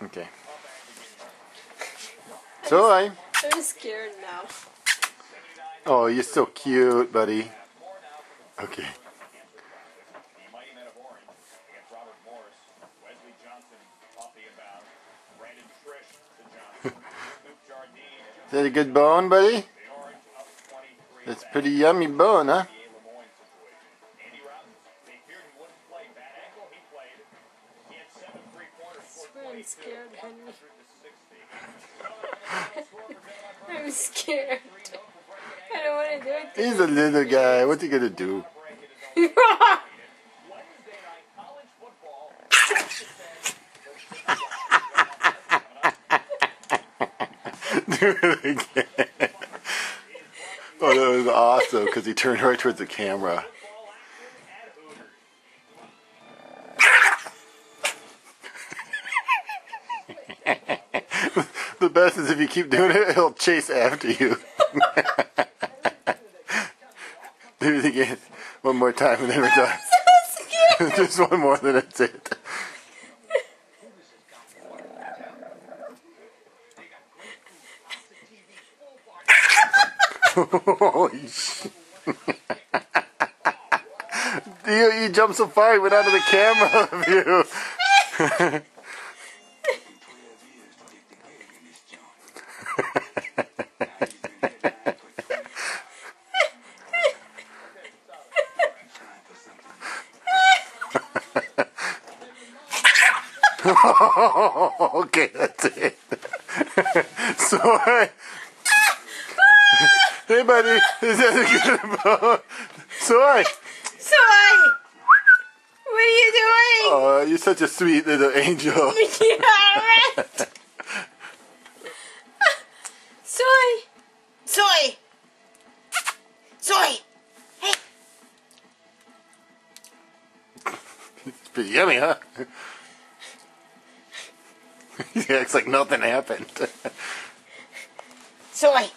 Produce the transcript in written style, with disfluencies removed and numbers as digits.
Okay. Soy. I'm scared now. Oh, you're so cute, buddy. Okay. Is that a good bone, buddy? That's pretty yummy bone, huh? I'm scared, honey. I'm scared. I don't want to do it. He's a little guy. What's he gonna do? Do it again. Oh, that was awesome because he turned right towards the camera. The best is if you keep doing it, he'll chase after you. Do it again. One more time and then we're done. So scared. Just one more, then that's it. Holy shit. You jumped so far, you went out of the camera view. Okay, that's it. So, hey, buddy, is that a good bone? Soy! Soy! What are you doing? Oh, you're such a sweet little angel. Yeah, right. Soy! Soy! Soy! Hey! It's pretty yummy, huh? He acts like nothing happened. Soy!